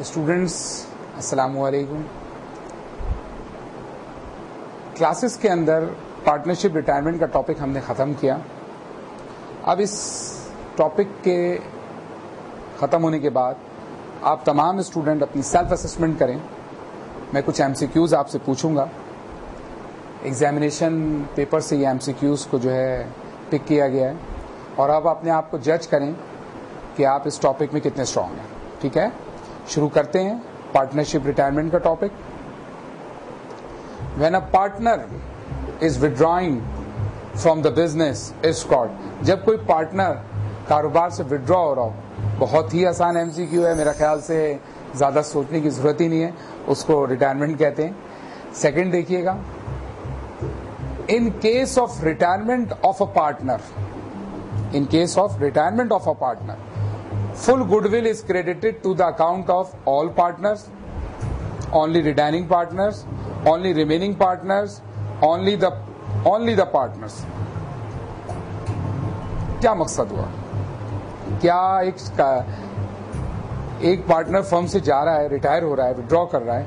Students अस्सलामु अलैकुम। Classes के अंदर पार्टनरशिप रिटायरमेंट का टॉपिक हमने ख़त्म किया। अब इस टॉपिक के ख़त्म होने के बाद आप तमाम स्टूडेंट अपनी सेल्फ असेसमेंट करें। मैं कुछ एमसीक्यूज़ आपसे पूछूंगा। एग्जामिनेशन पेपर से ये एमसीक्यूज़ को जो है पिक किया गया है और अब अपने आप को जज करें कि आप इस टॉपिक में कितने स्ट्रांग हैं। ठीक है, शुरू करते हैं पार्टनरशिप रिटायरमेंट का topic. When a partner is withdrawing from the business is called. जब कोई पार्टनर कारोबार से विड्रॉ हो रहा हो, बहुत ही आसान एमसीक्यू है, मेरा ख्याल से ज्यादा सोचने की जरूरत ही नहीं है, उसको रिटायरमेंट कहते हैं। सेकंड देखिएगा, in case of retirement of a partner, in case of retirement of a partner, full goodwill is credited to the account of all partners, only retiring partners, only remaining partners, only the partners। क्या मकसद हुआ? क्या एक partner firm से जा रहा है, retire हो रहा है, विड्रॉ कर रहा है,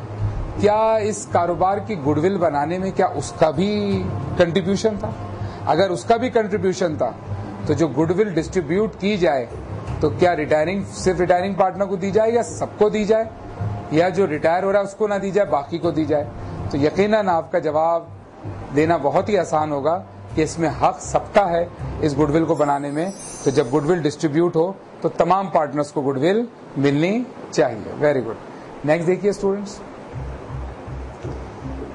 क्या इस कारोबार की गुडविल बनाने में क्या उसका भी कंट्रीब्यूशन था? अगर उसका भी कंट्रीब्यूशन था तो जो गुडविल डिस्ट्रीब्यूट की जाए तो क्या सिर्फ रिटायरिंग पार्टनर को दी जाए या सबको दी जाए, या जो रिटायर हो रहा है उसको ना दी जाए, बाकी को दी जाए? तो यकीनन आपका जवाब देना बहुत ही आसान होगा कि इसमें हक सबका है इस गुडविल को बनाने में। तो जब गुडविल डिस्ट्रीब्यूट हो तो तमाम पार्टनर्स को गुडविल मिलनी चाहिए। Very good. नेक्स्ट देखिए students,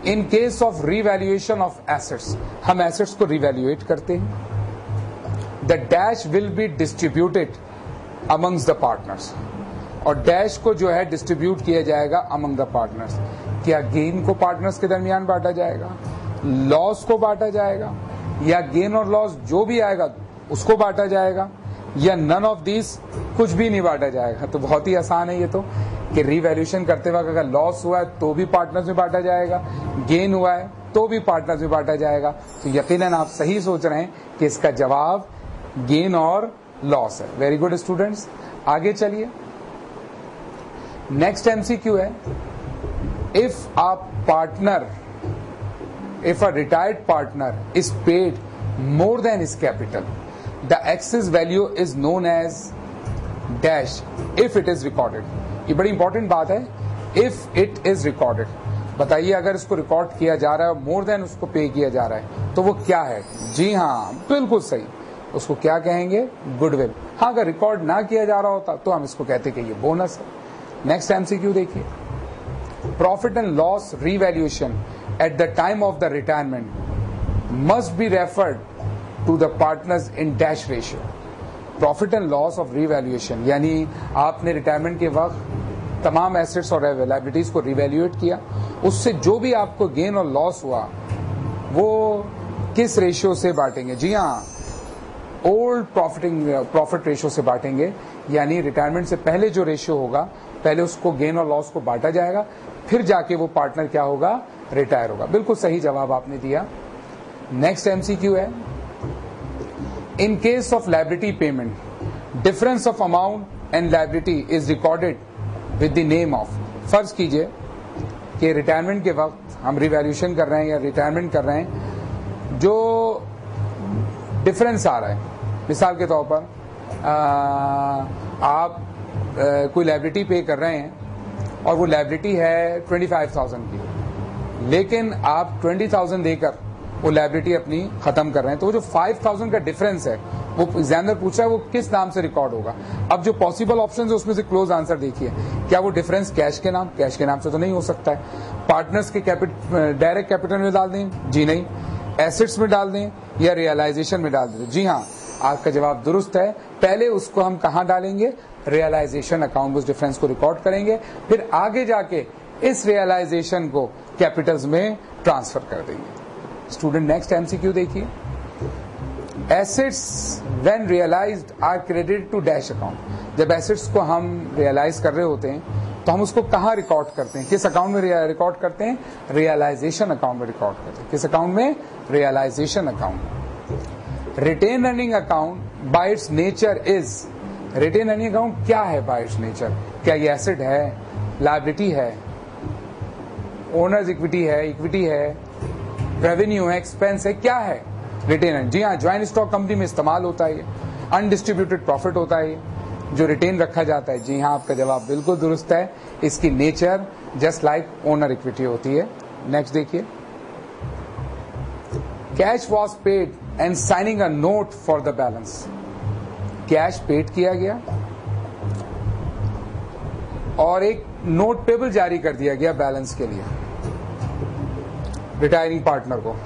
in case of revaluation of assets, हम एसेट्स को रिवैल्यूएट करते हैं। The dash will be distributed amongst the partners, और डैश को जो है डिस्ट्रीब्यूट किया जाएगा अमंग द पार्टनर्स। क्या गेन को पार्टनर्स के दरमियान बांटा जाएगा, लॉस को बांटा जाएगा, या गेन और लॉस जो भी आएगा उसको बांटा जाएगा, या नन ऑफ दिस, कुछ भी नहीं बांटा जाएगा? तो बहुत ही आसान है ये तो, कि रिवैल्यूएशन करते वक्त अगर लॉस हुआ है तो भी पार्टनर्स में बांटा जाएगा, गेन हुआ है तो भी पार्टनर्स में बांटा जाएगा। तो यकीनन आप सही सोच रहे हैं कि इसका जवाब गेन और लॉस है। वेरी गुड स्टूडेंट्स, आगे चलिए। नेक्स्ट एमसीक्यू है, if a retired partner is paid more than his capital, the excess value is known as dash if it is recorded. ये बड़ी इंपॉर्टेंट बात है, इफ इट इज रिकॉर्डेड। बताइए, अगर इसको रिकॉर्ड किया जा रहा है, मोर देन उसको पे किया जा रहा है, तो वो क्या है? जी हाँ, बिल्कुल सही, उसको क्या कहेंगे? गुडविल। हाँ, अगर रिकॉर्ड ना किया जा रहा होता तो हम इसको कहते कि ये बोनस है। नेक्स्ट एमसीक्यू देखिए, profit and loss revaluation at the time of the retirement must be referred to the partners in dash ratio. Profit and loss of revaluation, यानी आपने रिटायरमेंट के वक्त तमाम एसेट्स और लायबिलिटीज को रिवैल्यूएट किया, उससे जो भी आपको गेन और लॉस हुआ वो किस रेशियो से बांटेंगे? जी हाँ, ओल्ड प्रॉफिट रेशियो से बांटेंगे। यानी रिटायरमेंट से पहले जो रेशियो होगा, पहले उसको गेन और लॉस को बांटा जाएगा, फिर जाके वो पार्टनर क्या होगा? रिटायर होगा। बिल्कुल सही जवाब आपने दिया। नेक्स्ट एमसीक्यू है, in case of liability payment, difference of amount and liability is recorded with the name of. फर्ज कीजिए कि रिटायरमेंट के वक्त हम रिवैल्यूएशन कर रहे हैं या रिटायरमेंट कर रहे हैं, जो डिफरेंस आ रहा है, मिसाल के तौर पर आप कोई लायबिलिटी पे कर रहे हैं और वो लायबिलिटी है 25,000 की, लेकिन आप 20,000 देकर वो लायबिलिटी अपनी खत्म कर रहे हैं, तो वो जो 5,000 का डिफरेंस है वो एग्जामिनर पूछ रहा है वो किस नाम से रिकॉर्ड होगा। अब जो पॉसिबल ऑप्शन है उसमें से क्लोज आंसर देखिए, क्या वो डिफरेंस कैश के नाम से तो नहीं हो सकता है। पार्टनर्स के डायरेक्ट कैपिटल में डाल दें? जी नहीं। एसेट्स में डाल दें या रियलाइजेशन में डाल दें? जी हाँ, आपका जवाब दुरुस्त है। पहले उसको हम कहाँ डालेंगे? रियलाइजेशन अकाउंट में उस डिफरेंस को रिकॉर्ड करेंगे, फिर आगे जाके इस रियलाइजेशन को कैपिटल्स में ट्रांसफर कर देंगे। स्टूडेंट नेक्स्ट एमसीक्यू देखिए, assets when realised are credited to dash account. जब एसेट्स को हम रियलाइज कर रहे होते हैं तो हम उसको कहाँ रिकॉर्ड करते हैं? किस अकाउंट में रिकॉर्ड करते हैं? रियलाइजेशन अकाउंट में रिकॉर्ड करते हैं। किस अकाउंट में? Realisation account. Retain earning account by its nature is, retain earning account क्या है बाय इट्स नेचर? क्या ये एसेट है लायबिलिटी है, ओनर्स इक्विटी है, रेवेन्यू है, एक्सपेंस है, क्या है? रिटेन। जी हाँ, ज्वाइंट स्टॉक कंपनी में इस्तेमाल होता है, अनडिस्ट्रीब्यूटेड प्रॉफिट होता है जो रिटेन रखा जाता है। जी हाँ, आपका जवाब बिल्कुल दुरुस्त है। इसकी nature just like owner equity होती है। नेक्स्ट देखिए, cash was paid and signing a note for the balance. Cash paid किया गया और एक नोट पेबल जारी कर दिया गया बैलेंस के लिए रिटायरिंग पार्टनर को।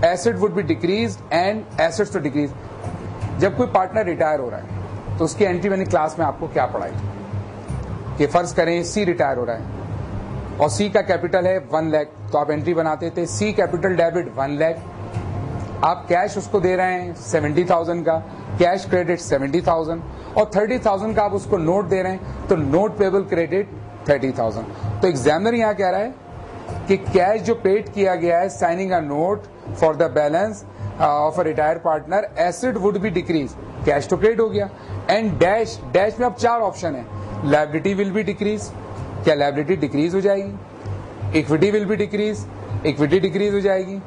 Asset would be decrease and assets to decrease. जब कोई पार्टनर रिटायर हो रहा है तो उसकी एंट्री मैंने क्लास में आपको क्या पढ़ाई कि फर्ज करें सी रिटायर हो रहा है और सी का कैपिटल है 1 लाख, तो आप एंट्री बनाते थे सी कैपिटल डेबिट 1 लाख। आप कैश उसको दे रहे हैं 70,000 का, कैश क्रेडिट 70,000 और 30,000 का आप उसको नोट दे रहे हैं, तो नोट पेबल क्रेडिट 30,000। तो एग्जामिनर यहां कह रहा है कि कैश जो पेड किया गया है signing a note for the balance of a retire partner, asset would be decrease. Cash तो क्रेडिट हो गया एंड डैश में अब 4 ऑप्शन है। लायबिलिटी विल बी डिक्रीज, क्या लायबिलिटी डिक्रीज हो जाएगी? Equity will be decrease, equity decrease हो जाएगी।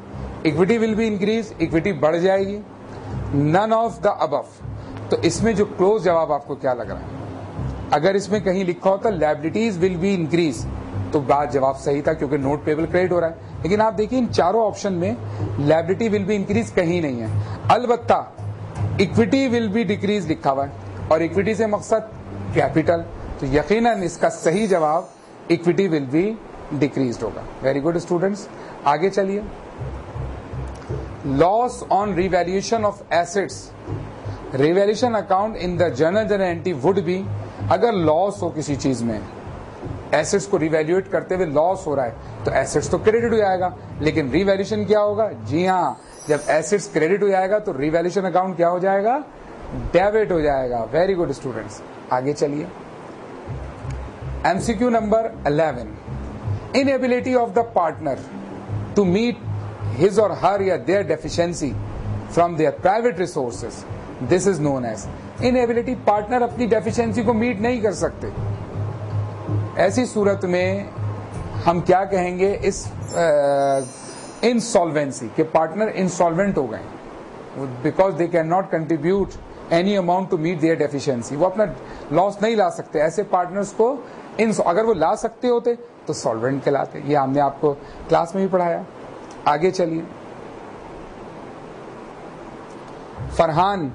Equity will be increase, equity बढ़ जाएगी। None of the above. तो इसमें जो क्लोज जवाब आपको क्या लग रहा है? अगर इसमें कहीं लिखा होता लायबिलिटीज विल बी इंक्रीज तो बात जवाब सही था क्योंकि नोट पेबल क्रेडिट हो रहा है। लेकिन आप देखिए इन चारों ऑप्शन में लायबिलिटी विल बी इंक्रीज कहीं नहीं है, अलबत्ता इक्विटी विल बी डिक्रीज लिखा हुआ है और इक्विटी से मकसद कैपिटल, तो यकीनन इसका सही जवाब इक्विटी विल बी डिक्रीज होगा। वेरी गुड स्टूडेंट्स, आगे चलिए। Loss on revaluation of assets. Revaluation account in the journal entry would be, अगर लॉस हो किसी चीज में, एसेट्स को रिवैल्यूएट करते हुए लॉस हो रहा है तो एसेट्स तो क्रेडिट हो जाएगा, लेकिन रिवैल्यूएशन क्या होगा? जी हाँ, जब एसेट्स क्रेडिट हो जाएगा तो रिवैल्यूएशन अकाउंट क्या हो जाएगा? डेबिट हो जाएगा। वेरी गुड स्टूडेंट्स, आगे चलिए। MCQ number 11, inability of the partner to meet his or her या their deficiency from their private resources, this is known as inability। Partner अपनी डेफिशिएंसी को मीट नहीं कर सकते, ऐसी सूरत में हम क्या कहेंगे? इस इंसॉल्वेंसी के पार्टनर इंसॉल्वेंट हो गए because they can not contribute any amount to meet their deficiency. वो अपना लॉस नहीं ला सकते। ऐसे पार्टनर्स को अगर वो ला सकते होते तो सॉल्वेंट कहलाते। ये हमने आपको क्लास में भी पढ़ाया। आगे चलिए। Farhan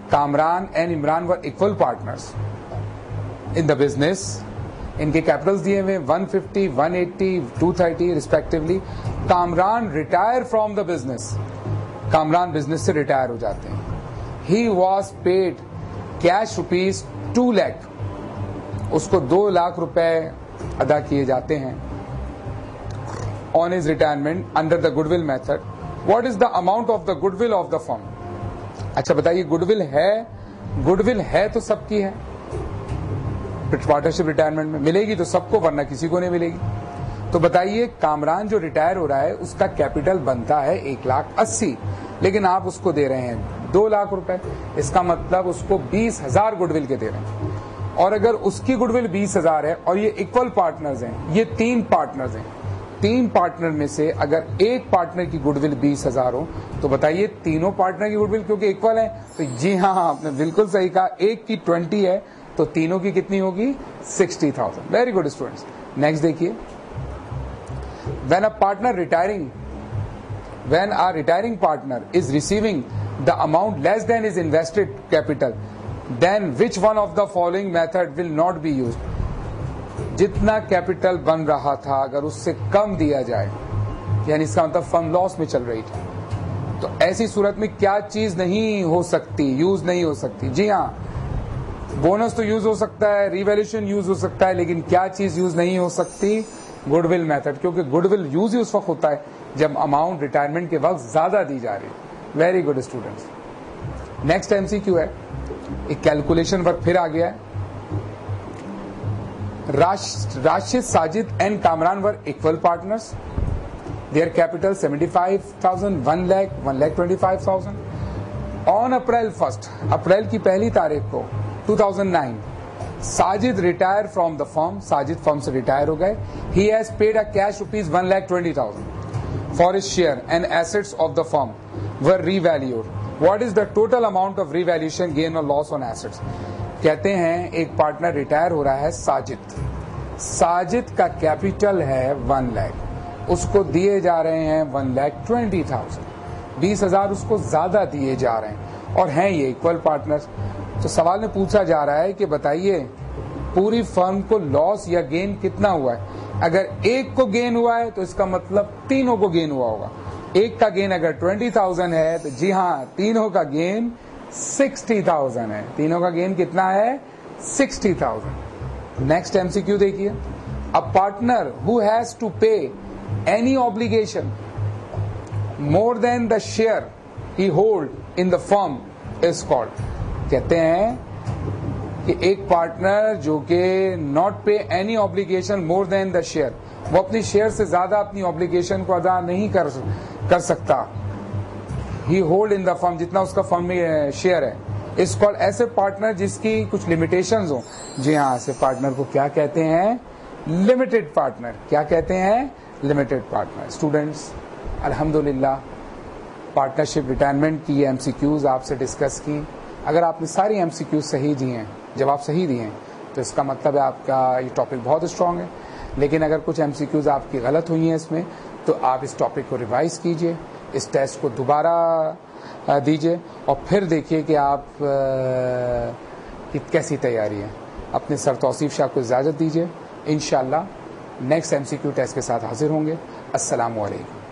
Kamran and Imran were equal partners in the business. इनके कैपिटल्स दिए हुए 150, 180, 230 respectively. Kamran retire from the business, Kamran business से रिटायर हो जाते हैं। He was paid cash ₹2 lakh, उसको 2 लाख रुपए अदा किए जाते हैं on his retirement under the goodwill method. What is the amount of the goodwill of the firm? अच्छा बताइए, गुडविल है तो सबकी है, पार्टनरशिप रिटायरमेंट में मिलेगी तो सबको, वरना किसी को नहीं मिलेगी। तो बताइए, कामरान जो रिटायर हो रहा है उसका कैपिटल बनता है 1,80,000, लेकिन आप उसको दे रहे हैं 2 लाख रुपए। इसका मतलब उसको 20,000 गुडविल के दे रहे हैं। और अगर उसकी गुडविल 20,000 है और ये इक्वल पार्टनर्स हैं, ये 3 पार्टनर्स हैं, 3 पार्टनर में से अगर एक पार्टनर की गुडविल 20,000 हो तो बताइए तीनों पार्टनर की गुडविल क्योंकि इक्वल है, तो जी हाँ आपने बिल्कुल सही कहा, एक की 20 है तो तीनों की कितनी होगी? 60,000। वेरी गुड स्टूडेंट्स, नेक्स्ट देखिए। When a retiring partner is receiving the amount less than his invested capital, then which one of the following method will not be used? जितना कैपिटल बन रहा था अगर उससे कम दिया जाए, यानी इसका मतलब फर्म लॉस में चल रही थी, तो ऐसी सूरत में क्या चीज नहीं हो सकती, यूज नहीं हो सकती? जी हाँ, बोनस तो यूज हो सकता है, रिवैल्यूएशन यूज हो सकता है, लेकिन क्या चीज यूज नहीं हो सकती? गुडविल मेथड, क्योंकि गुडविल यूज ही उस वक्त होता है जब अमाउंट रिटायरमेंट के वक्त ज्यादा दी जा रही है। Very good students, next MCQ है, एक कैलकुलेशन वर्क फिर आ गया है। Rashid, Sajid and Kamran were equal partners. Their capital 75,000, 1 lakh, 1,25,000। On April 1, अप्रैल की पहली तारीख को 2009, Sajid retire from the firm, Sajid firm से रिटायर हो गए. He has paid a cash rupees 1,20,000 for his share and assets of the firm were revalued. What is the total amount of revaluation gain और loss on assets. कहते हैं एक partner retire हो रहा है साजिद, साजिद का कैपिटल है 1 लाख, उसको दिए जा रहे हैं 1,20,000, 20,000 उसको ज्यादा दिए जा रहे हैं और हैं ये इक्वल पार्टनर्स. तो सवाल में पूछा जा रहा है कि बताइए पूरी फर्म को लॉस या गेन कितना हुआ है. अगर एक को गेन हुआ है तो इसका मतलब तीनों को गेन हुआ होगा. एक का गेन अगर 20,000 है तो जी हाँ, तीनों का गेन 60,000 है. तीनों का गेन कितना है? 60,000. नेक्स्ट एमसीक्यू देखिए. A partner who has to pay any obligation more than the share he hold in the firm is called. कहते हैं कि एक पार्टनर जो कि not pay any obligation more than the share, वो अपनी शेयर से ज्यादा अपनी ऑब्लिगेशन को अदा नहीं कर सकता. ही होल्ड इन द फर्म, जितना उसका फर्म में शेयर है, इस कॉल्ड. ऐसे पार्टनर जिसकी कुछ लिमिटेशंस हो. जी हाँ, ऐसे पार्टनर को क्या कहते हैं? Limited partner. क्या कहते हैं? Limited partner. स्टूडेंट्स, अल्हम्दुलिल्लाह पार्टनरशिप रिटायरमेंट की ये एमसीक्यूज आपसे डिस्कस की. अगर आपने सारी एमसीक्यूज सही दिए हैं, जवाब सही दिए हैं, तो इसका मतलब है आपका ये टॉपिक बहुत स्ट्रांग है. लेकिन अगर कुछ एमसीक्यूज आपकी गलत हुई हैं इसमें, तो आप इस टॉपिक को रिवाइज कीजिए, इस टेस्ट को दोबारा दीजिए और फिर देखिए कि आप की कैसी तैयारी है. अपने सर तौसीफ शाह को इजाज़त दीजिए. इंशाअल्लाह नेक्स्ट एमसीक्यू टेस्ट के साथ हाजिर होंगे. अस्सलामु अलैकुम.